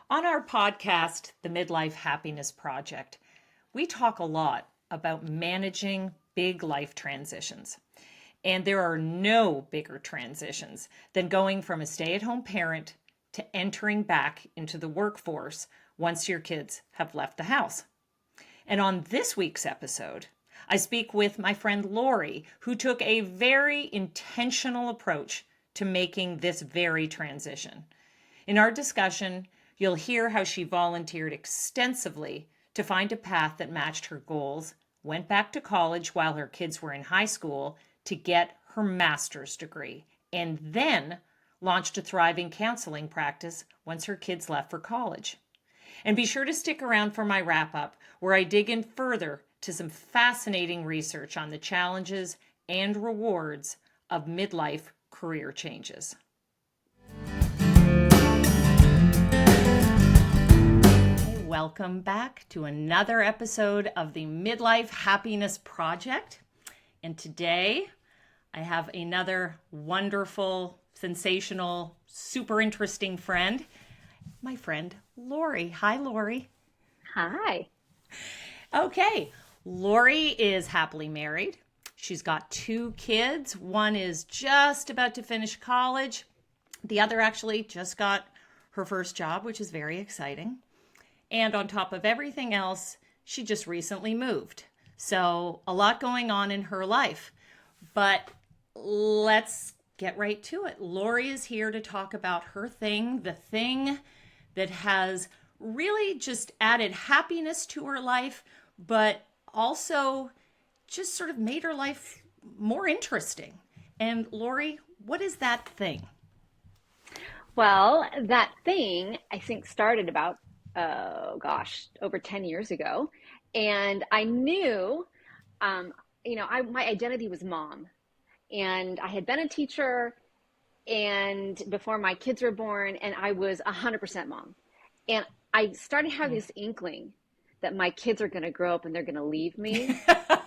On our podcast, the Midlife Happiness Project, we talk a lot about managing big life transitions. And there are no bigger transitions than going from a stay-at-home parent to entering back into the workforce once your kids have left the house. And on this week's episode, I speak with my friend Lori, who took a very intentional approach to making this very transition. In our discussion, you'll hear how she volunteered extensively to find a path that matched her goals, went back to college while her kids were in high school to get her master's degree, and then launched a thriving counseling practice once her kids left for college. And be sure to stick around for my wrap-up, where I dig in further to some fascinating research on the challenges and rewards of midlife career changes. Welcome back to another episode of the Midlife Happiness Project. And today I have another wonderful, sensational, super interesting friend, my friend Lori. Hi, Lori. Hi. Okay, Lori is happily married. She's got 2 kids. One is just about to finish college. The other actually just got her first job, which is very exciting. And on top of everything else, she just recently moved. So a lot going on in her life. But let's get right to it. Lori is here to talk about her thing, the thing that has really just added happiness to her life, but also just sort of made her life more interesting. And Lori, what is that thing? Well, that thing I think started about, over 10 years ago. And I knew, my identity was mom. And I had been a teacher and before my kids were born, and I was 100% mom. And I started having this inkling that my kids are going to grow up and they're going to leave me.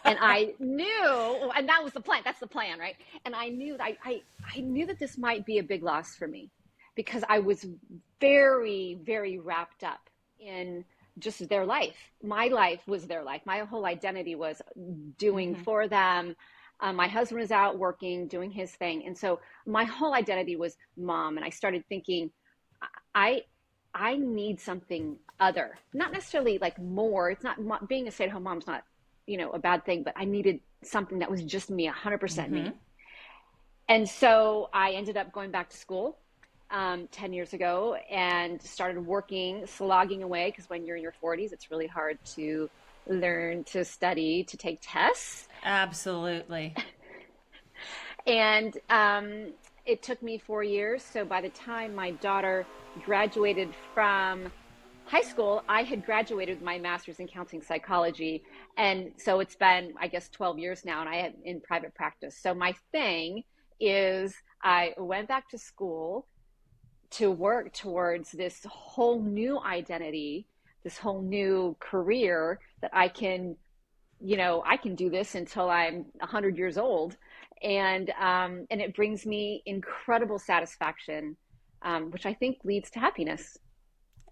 And I knew, and that was the plan. That's the plan, right? And I knew that I knew that this might be a big loss for me because I was very, very wrapped up in just their life. My life was their life. My whole identity was doing for them. My husband was out working, doing his thing. And so my whole identity was mom. And I started thinking, I need something other, not necessarily like more. It's not being a stay-at-home mom is not, a bad thing, but I needed something that was just me, 100% me. And so I ended up going back to school 10 years ago and started working, slogging away, because when you're in your 40s, it's really hard to learn to study, to take tests. Absolutely. And it took me 4 years. So by the time my daughter graduated from high school, I had graduated with my master's in counseling psychology. And so it's been, I guess, 12 years now, and I am in private practice. So my thing is I went back to school to work towards this whole new identity, this whole new career that I can do this until I'm 100 years old. And it brings me incredible satisfaction, which I think leads to happiness.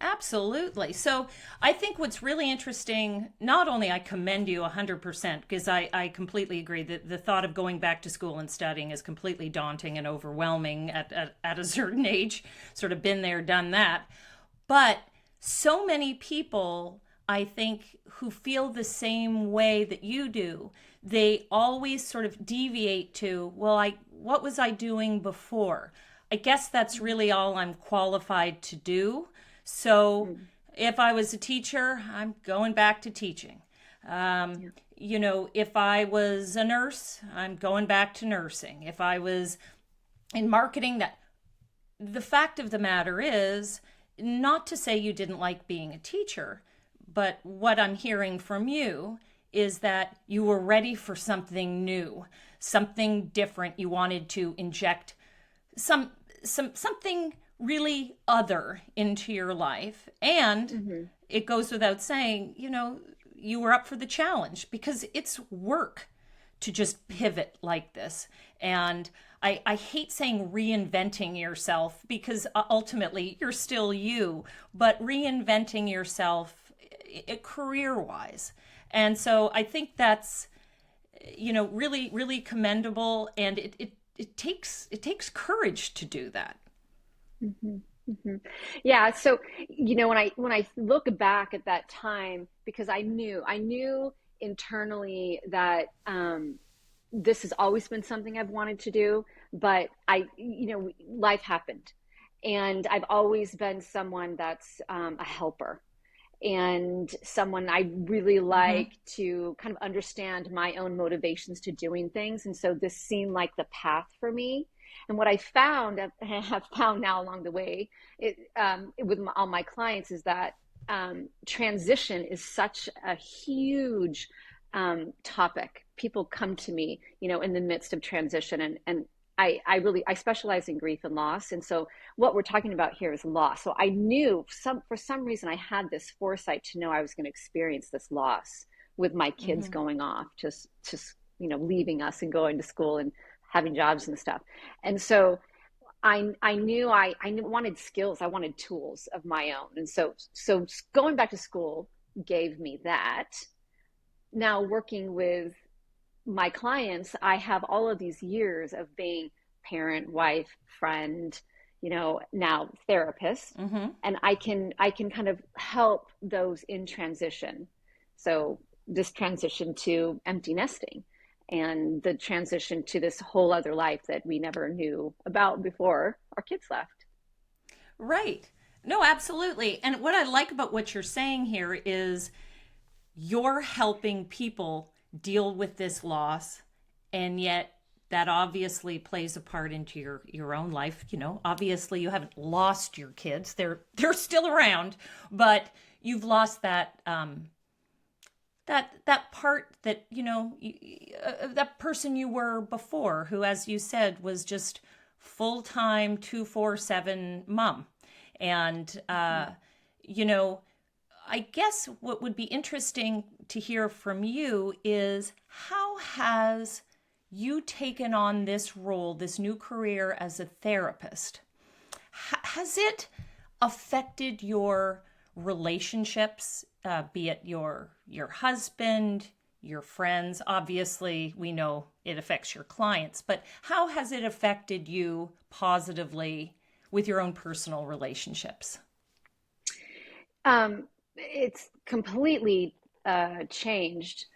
Absolutely. So I think what's really interesting, not only I commend you 100%, because I completely agree that the thought of going back to school and studying is completely daunting and overwhelming at a certain age, sort of been there, done that. But so many people, I think, who feel the same way that you do, they always sort of deviate to, well, what was I doing before? I guess that's really all I'm qualified to do. So if I was a teacher, I'm going back to teaching. If I was a nurse, I'm going back to nursing. If I was in marketing, the fact of the matter is, not to say you didn't like being a teacher, but what I'm hearing from you is that you were ready for something new, something different. You wanted to inject something really other into your life. And it goes without saying, you were up for the challenge because it's work to just pivot like this. And I hate saying reinventing yourself because ultimately you're still you, but reinventing yourself career wise. And so I think that's, really, really commendable. And it takes courage to do that. Hmm. Hmm. Yeah. So, when I look back at that time, because I knew internally that this has always been something I've wanted to do, but life happened, and I've always been someone that's a helper, and someone I really Mm-hmm. like to kind of understand my own motivations to doing things. And so this seemed like the path for me. And what I found, have found now along the way, with all my clients, is that transition is such a huge topic. People come to me, in the midst of transition, and I specialize in grief and loss, and so what we're talking about here is loss. So I knew for some reason I had this foresight to know I was going to experience this loss with my kids Mm-hmm. going off, just leaving us and going to school and having jobs and stuff. And so I knew I wanted skills, I wanted tools of my own. And so going back to school gave me that. Now working with my clients, I have all of these years of being parent, wife, friend, now therapist, Mm-hmm. and I can kind of help those in transition. So this transition to empty nesting, and the transition to this whole other life that we never knew about before our kids left. Right. No, absolutely. And what I like about what you're saying here is you're helping people deal with this loss, and yet that obviously plays a part into your own life. Obviously you haven't lost your kids. They're still around, but you've lost that part that that person you were before, who, as you said, was just full-time 247 mom. And you know I guess what would be interesting to hear from you is, how has you taken on this role, this new career as a therapist? Has it affected your relationships, be it your husband, your friends? Obviously, we know it affects your clients, but how has it affected you positively with your own personal relationships? It's completely changed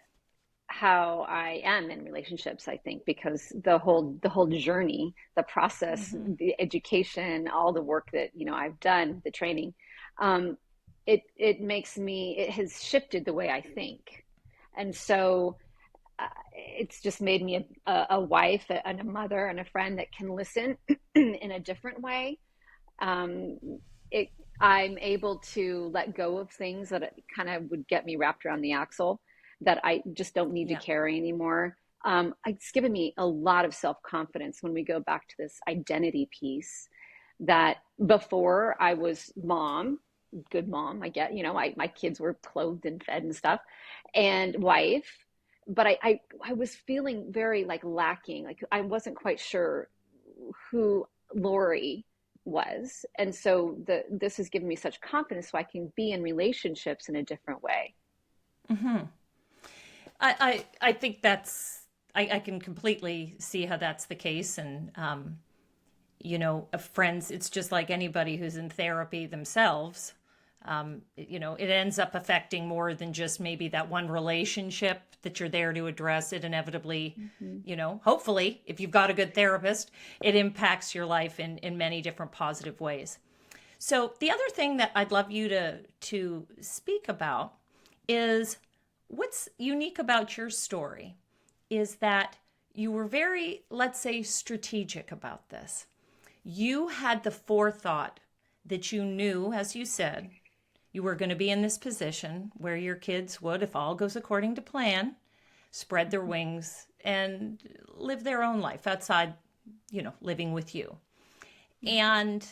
how I am in relationships, I think, because the whole journey, the process, Mm-hmm. the education, all the work that I've done, the training, um, it has shifted the way I think, and so it's just made me a wife and a mother and a friend that can listen in a different way. Um, it I'm able to let go of things that kind of would get me wrapped around the axle, that I just don't need to Yeah. carry anymore. It's given me a lot of self confidence when we go back to this identity piece. That before I was mom, good mom, I get, my kids were clothed and fed and stuff, and wife, but I was feeling very like lacking. Like I wasn't quite sure who Lori was. And so this has given me such confidence so I can be in relationships in a different way. Mm-hmm. I think I can completely see how that's the case. And, friends, it's just like anybody who's in therapy themselves. It ends up affecting more than just maybe that one relationship that you're there to address. It inevitably, Mm-hmm. hopefully, if you've got a good therapist, it impacts your life in many different positive ways. So the other thing that I'd love you to speak about is, what's unique about your story is that you were very, let's say, strategic about this. You had the forethought that you knew, as you said, you were going to be in this position where your kids would, if all goes according to plan, spread their wings and live their own life outside, living with you. And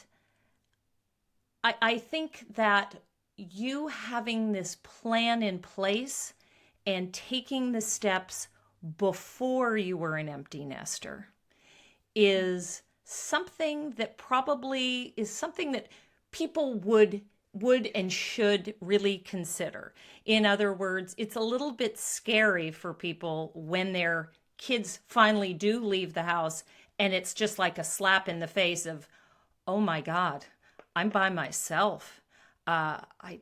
I think that you having this plan in place and taking the steps before you were an empty nester is something that probably is something that people would and should really consider. In other words, it's a little bit scary for people when their kids finally do leave the house and it's just like a slap in the face of, oh my God, I'm by myself. I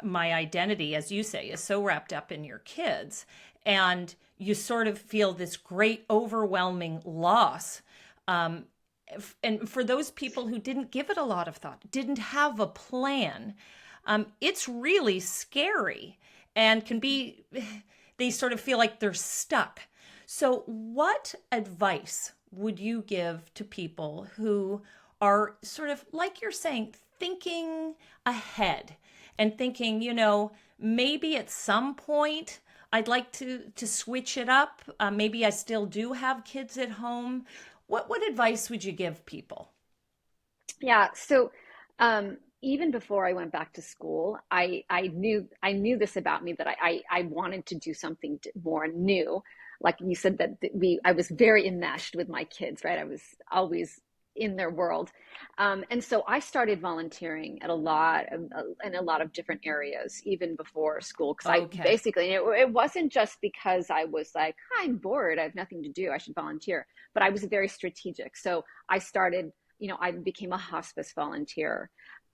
my identity, as you say, is so wrapped up in your kids, and you sort of feel this great, overwhelming loss. Um, and for those people who didn't give it a lot of thought, didn't have a plan, it's really scary and can be, they sort of feel like they're stuck. So, what advice would you give to people who are sort of, like you're saying, thinking ahead and thinking, maybe at some point I'd like to switch it up. Maybe I still do have kids at home. What advice would you give people? Yeah. So, even before I went back to school, I knew this about me, that I wanted to do something more new. Like you said, that I was very enmeshed with my kids, right? I was always in their world, and so I started volunteering in a lot of different areas even before school. Because I Okay. basically, it wasn't just because I was like, I'm bored, I have nothing to do, I should volunteer. But I was very strategic. So I started, I became a hospice volunteer.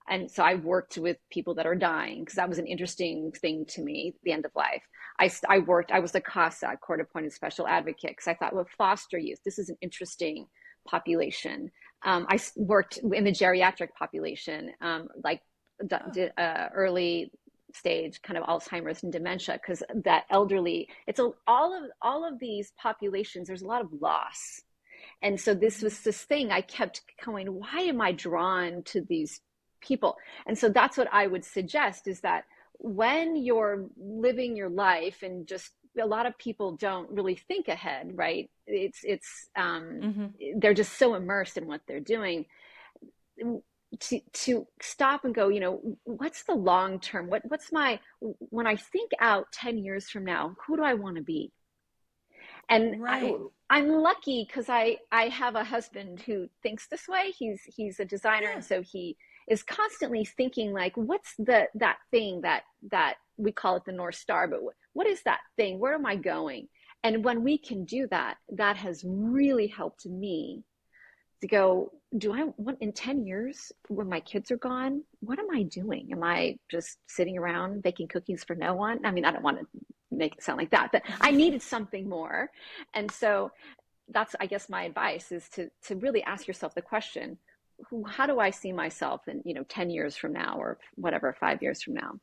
And so I worked with people that are dying, because that was an interesting thing to me, the end of life. I was a CASA, court appointed special advocate, because I thought, well, foster youth, this is an interesting population. Worked in the geriatric population, like early stage kind of Alzheimer's and dementia, because that elderly, all of these populations, there's a lot of loss. And so this was this thing I kept going, why am I drawn to these people? And so that's what I would suggest, is that when you're living your life, and just a lot of people don't really think ahead, right? Mm-hmm. They're just so immersed in what they're doing, to stop and go, what's the long term? What's my, when I think out 10 years from now, who do I want to be? And Right. I'm lucky, because I have a husband who thinks this way. He's a designer, Yeah. and so he is constantly thinking, like, what's that thing that we call it the North Star, but what is that thing? Where am I going? And when we can do that, that has really helped me to go, do I want, in 10 years when my kids are gone, what am I doing? Am I just sitting around baking cookies for no one? I mean, I don't want to make it sound like that, but I needed something more. And so that's, I guess, my advice is to really ask yourself the question, how do I see myself in, 10 years from now, or whatever, 5 years from now?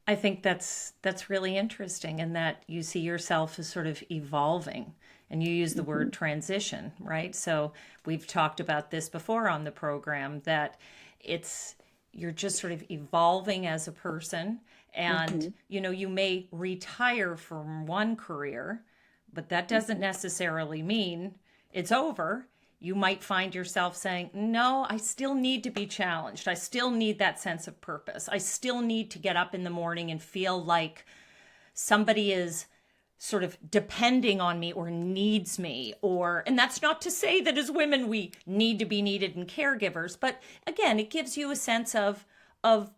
I think that's really interesting, in that you see yourself as sort of evolving, and you use the Mm-hmm. word transition, right? So we've talked about this before on the program, that it's, you're just sort of evolving as a person, and Mm-hmm. you may retire from one career, but that doesn't necessarily mean it's over. You might find yourself saying, no, I still need to be challenged. I still need that sense of purpose. I still need to get up in the morning and feel like somebody is sort of depending on me or needs me. And that's not to say that as women we need to be needed and caregivers, but again, it gives you a sense of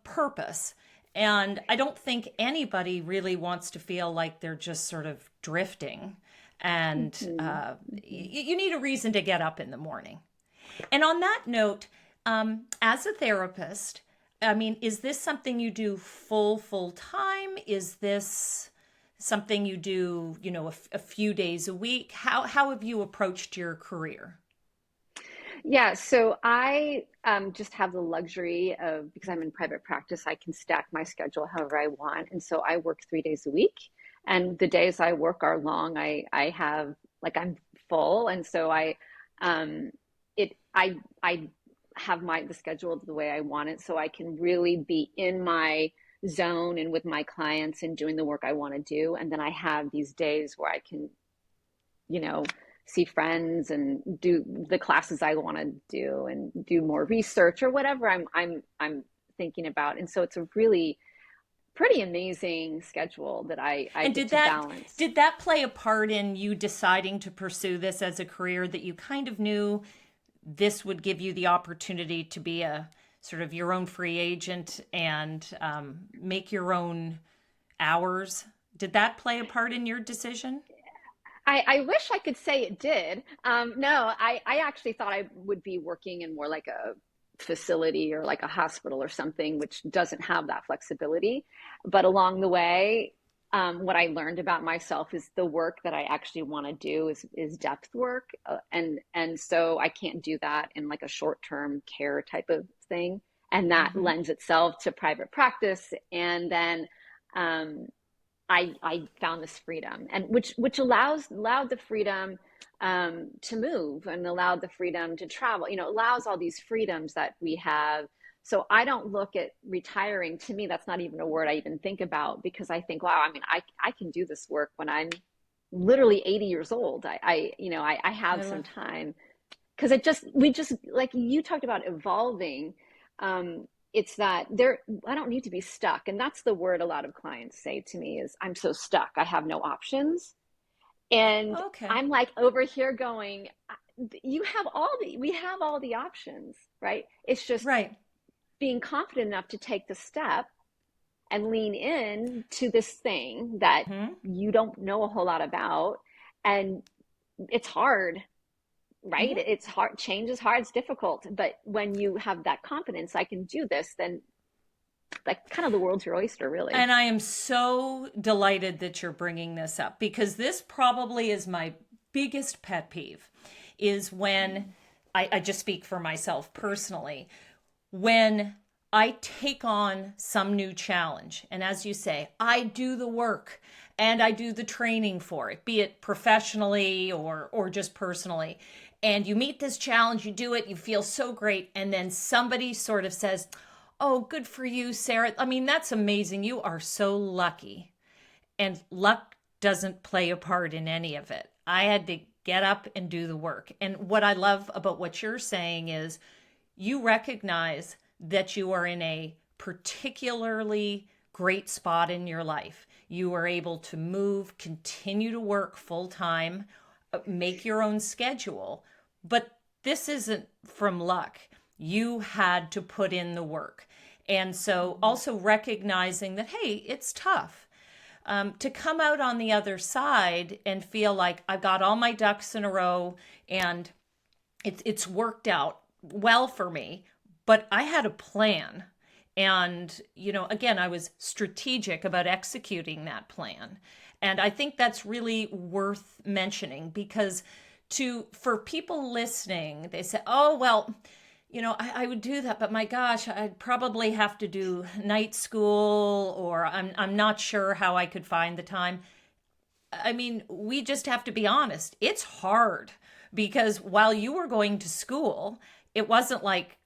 purpose. And I don't think anybody really wants to feel like they're just sort of drifting. And Mm-hmm. Mm-hmm. you need a reason to get up in the morning. And on that note, as a therapist, I mean, is this something you do full time? Is this something you do, a few days a week? How have you approached your career? Yeah, so I just have the luxury of, because I'm in private practice, I can stack my schedule however I want. And so I work 3 days a week. And the days I work are long. I have, like, I'm full. And so um, I have the schedule the way I want it, so I can really be in my zone and with my clients and doing the work I want to do. And then I have these days where I can, you know, see friends and do the classes I want to do and do more research or whatever I'm thinking about. And so it's a really pretty amazing schedule that I And get to balance. did that play a part in you deciding to pursue this as a career, that you kind of knew this would give you the opportunity to be a sort of your own free agent and make your own hours? Did that play a part in your decision? I wish I could say it did. No, I actually thought I would be working in more like a facility or like a hospital or something, which doesn't have that flexibility. But along the way, what I learned about myself is the work that I actually want to do is depth work, and so I can't do that in like a short term care type of thing, and that Mm-hmm. lends itself to private practice, and then um, I found this freedom, and which allowed the freedom to move and allowed the freedom to travel. You know, allows all these freedoms that we have. So I don't look at retiring. To me, that's not even a word I even think about, because I think, wow, I mean, I can do this work when I'm literally 80 years old. I I have some love. time, because it just we just like you talked about evolving. It's that there I don't need to be stuck, and that's the word a lot of clients say to me is, I'm so stuck, I have no options. And Okay. I'm like over here going, you have all the we have all the options, right? It's just Right. being confident enough to take the step and lean in to this thing that Hmm. you don't know a whole lot about. And it's hard, right? Hmm. It's hard. Change is hard. It's difficult. But when you have that confidence, I can do this, then like kind of the world's your oyster, really. And I am so delighted that you're bringing this up, because this probably is my biggest pet peeve, is when I just speak for myself personally, when I take on some new challenge. And as you say, I do the work and I do the training for it, be it professionally or just personally. And you meet this challenge, you do it, you feel so great. And then somebody sort of says, "Oh, good for you, Sarah. I mean, that's amazing. You are so lucky." And luck doesn't play a part in any of it. I had to get up and do the work. And what I love about what you're saying is you recognize that you are in a particularly great spot in your life. You are able to move, continue to work full time, make your own schedule. But this isn't from luck. You had to put in the work. And so also recognizing that, hey, it's tough. To come out on the other side and feel like I've got all my ducks in a row and it's worked out well for me, but I had a plan. And, again, I was strategic about executing that plan. And I think that's really worth mentioning, because for people listening, they say, "Oh, well, I would do that, but my gosh, I'd probably have to do night school, or I'm not sure how I could find the time." I mean, we just have to be honest. It's hard, because while you were going to school, it wasn't like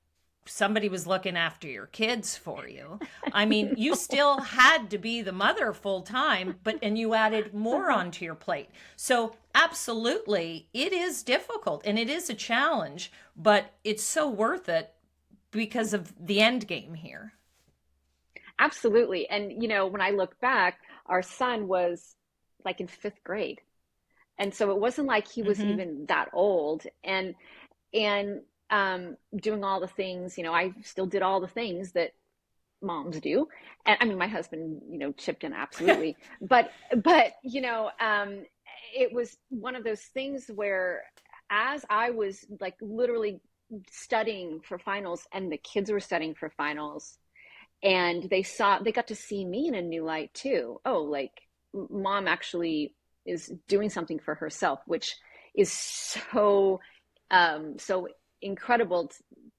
somebody was looking after your kids for you. I mean, you still had to be the mother full time, and you added more onto your plate. So, absolutely, it is difficult and it is a challenge, but it's so worth it because of the end game here. Absolutely. And, when I look back, our son was like in fifth grade. And so it wasn't like he was Mhm. even that old. And doing all the things, I still did all the things that moms do. And I mean, my husband, chipped in absolutely. But it was one of those things where, as I was like literally studying for finals and the kids were studying for finals, and they got to see me in a new light too. Oh, like mom actually is doing something for herself, which is so incredible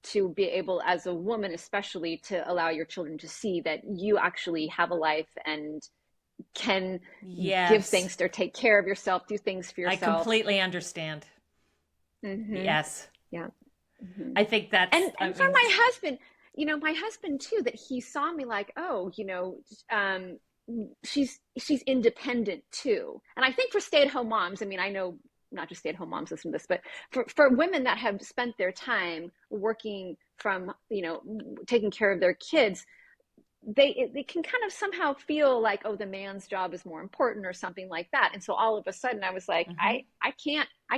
to be able, as a woman especially, to allow your children to see that you actually have a life and can give Yes, things or take care of yourself, do things for I yourself. completely understand. Hmm. Yes. Yeah. Hmm. I think that's, I And for mean, my husband, my husband too, that he saw me like, oh, she's independent too. And I think for stay-at-home moms, I mean, I know not just stay-at-home moms listen to this, but for women that have spent their time working from, taking care of their kids, they can kind of somehow feel like, oh, the man's job is more important or something like that. And so all of a sudden I was like, Hmm. I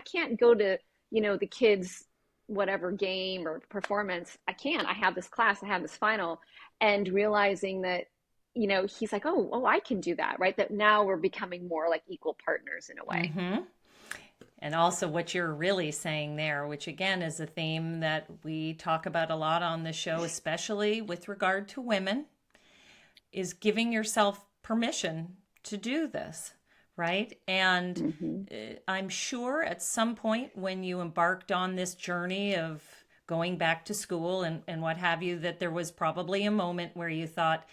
can't go to, the kids whatever game or performance. I have this class, I have this final. And realizing that, he's like, oh, I can do that, right? That now we're becoming more like equal partners in a way. Hmm. And also, what you're really saying there, which again is a theme that we talk about a lot on the show, especially with regard to women, is giving yourself permission to do this, right? And Mm-hmm. I'm sure at some point when you embarked on this journey of going back to school and what have you, that there was probably a moment where you thought,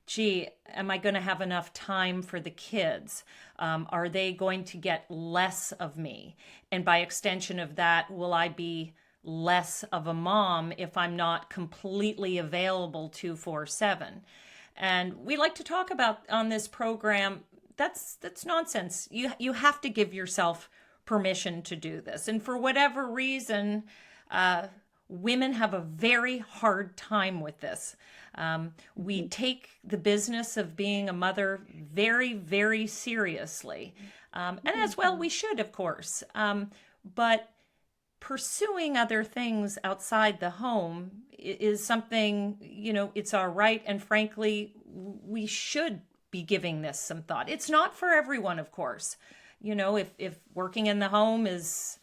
gee, am I going to have enough time for the kids? Are they going to get less of me? And by extension of that, will I be less of a mom if I'm not completely available 24/7? And we like to talk about on this program, that's nonsense. You have to give yourself permission to do this. And for whatever reason, uh, women have a very hard time with this. We Mm-hmm. take the business of being a mother very, very seriously. And as well, Mm-hmm. we should, of course. But pursuing other things outside the home is something, it's our right. And frankly, we should be giving this some thought. It's not for everyone, of course. If working in the home is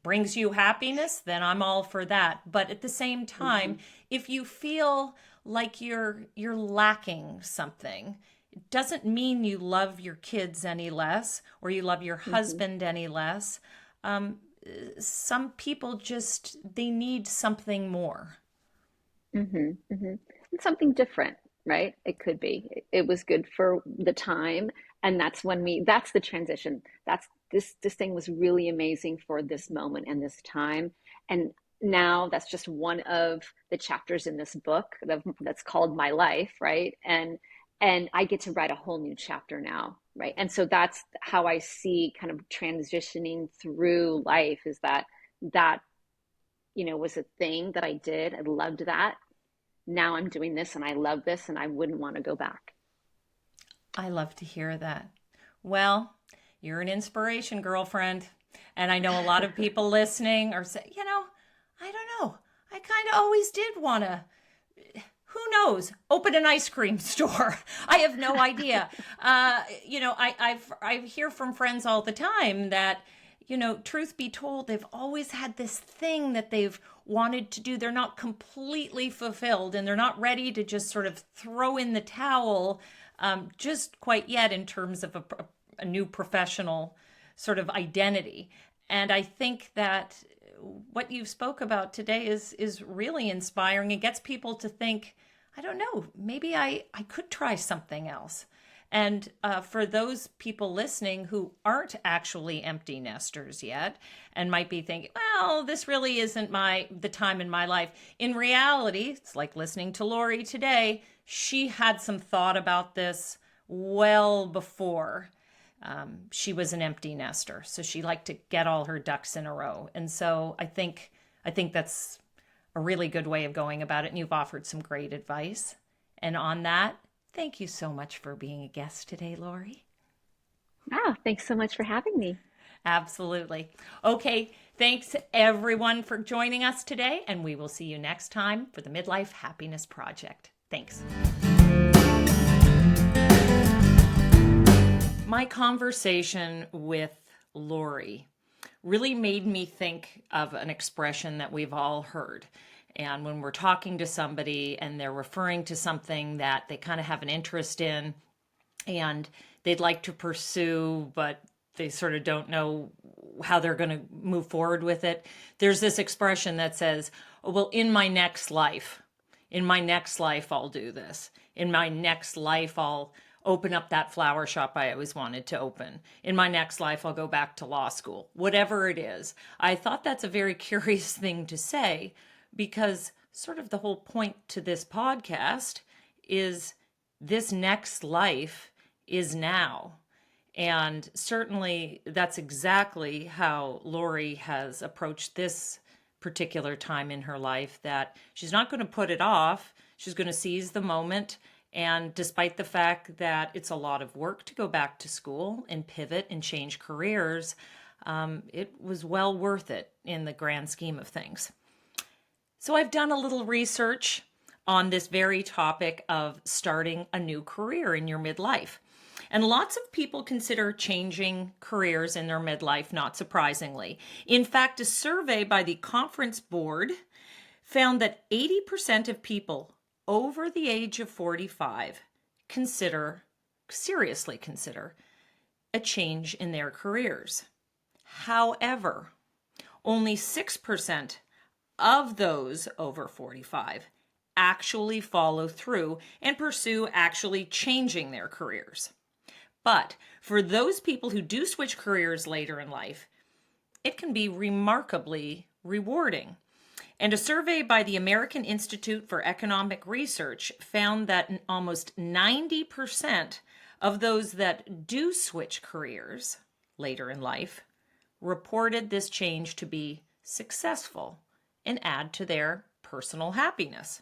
brings you happiness, then I'm all for that. But at the same Mm-hmm. time, if you feel like you're lacking something, it doesn't mean you love your kids any less or you love your Mm-hmm. husband any less. Um, some people just they need something more. Mm-hmm. Mm-hmm. And something different, right? It could be. It was good for the time, and that's the transition. This thing was really amazing for this moment and this time. And now that's just one of the chapters in this book that's called My Life, right? And I get to write a whole new chapter now, right? And so that's how I see kind of transitioning through life, is that was a thing that I did. I loved that. Now I'm doing this and I love this and I wouldn't want to go back. I love to hear that. Well, you're an inspiration, girlfriend. And I know a lot of people listening are saying, I don't know. I kind of always did want to, who knows, open an ice cream store. I have no idea. I hear from friends all the time that, truth be told, they've always had this thing that they've wanted to do. They're not completely fulfilled and they're not ready to just sort of throw in the towel just quite yet in terms of a new professional sort of identity. And I think that what you spoke about today is really inspiring. It gets people to think, I don't know, maybe I could try something else. And for those people listening who aren't actually empty nesters yet and might be thinking, well, this really isn't the time in my life. In reality, it's like listening to Lori today. She had some thought about this well before she was an empty nester. So she liked to get all her ducks in a row. And so I think that's a really good way of going about it. And you've offered some great advice. And on that, thank you so much for being a guest today, Lori. Ah, thanks so much for having me. Absolutely. Okay. Thanks everyone for joining us today. And we will see you next time for the Midlife Happiness Project. Thanks. My conversation with Lori really made me think of an expression that we've all heard. And when we're talking to somebody and they're referring to something that they kind of have an interest in and they'd like to pursue, but they sort of don't know how they're going to move forward with it, there's this expression that says, oh, well, in my next life, I'll do this. In my next life, I'll open up that flower shop I always wanted to open. In my next life, I'll go back to law school. Whatever it is. I thought that's a very curious thing to say because sort of the whole point to this podcast is this next life is now. And certainly that's exactly how Lori has approached this particular time in her life, that she's not going to put it off. She's going to seize the moment And despite the fact that it's a lot of work to go back to school and pivot and change careers, it was well worth it in the grand scheme of things. So I've done a little research on this very topic of starting a new career in your midlife. And lots of people consider changing careers in their midlife, not surprisingly. In fact, a survey by the Conference Board found that 80% of people over the age of 45 seriously consider a change in their careers. However, only 6% of those over 45 actually follow through and pursue actually changing their careers. But for those people who do switch careers later in life, it can be remarkably rewarding. And a survey by the American Institute for Economic Research found that almost 90% of those that do switch careers later in life reported this change to be successful and add to their personal happiness.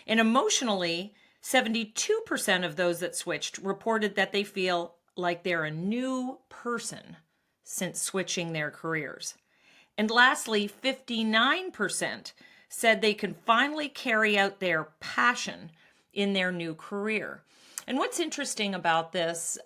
And emotionally, 72% of those that switched reported that they feel like they're a new person since switching their careers. And lastly, 59% said they can finally carry out their passion in their new career. And what's interesting about this,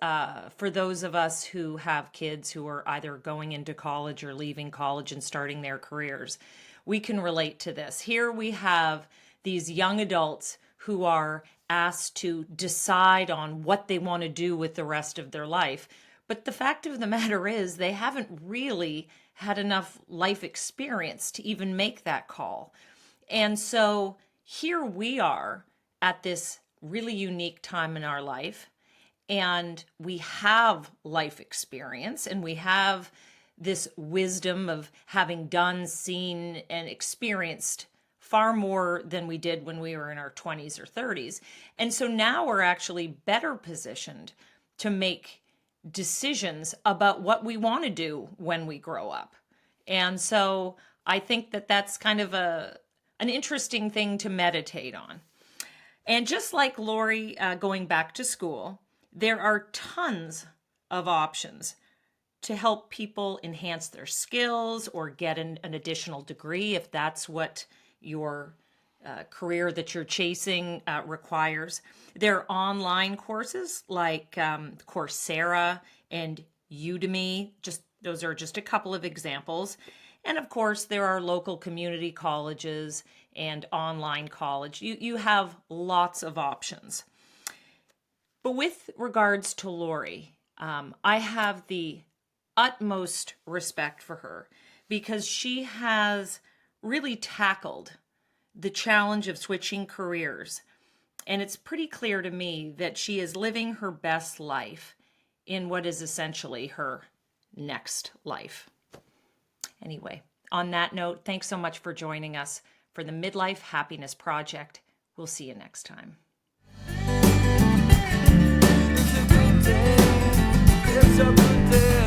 for those of us who have kids who are either going into college or leaving college and starting their careers, we can relate to this. Here we have these young adults who are asked to decide on what they want to do with the rest of their life. But the fact of the matter is they haven't really had enough life experience to even make that call. And so here we are at this really unique time in our life, and we have life experience, and we have this wisdom of having done, seen, and experienced far more than we did when we were in our 20s or 30s. And so now we're actually better positioned to make decisions about what we want to do when we grow up. And so I think that that's kind of an interesting thing to meditate on. And just like Lori going back to school, there are tons of options to help people enhance their skills or get an additional degree if that's what your career that you're chasing requires. There are online courses like Coursera and Udemy. Those are just a couple of examples. And of course, there are local community colleges and online college. You have lots of options. But with regards to Lori, I have the utmost respect for her because she has really tackled the challenge of switching careers. And it's pretty clear to me that she is living her best life in what is essentially her next life. Anyway, on that note, thanks so much for joining us for the Midlife Happiness Project. We'll see you next time. It's a good day.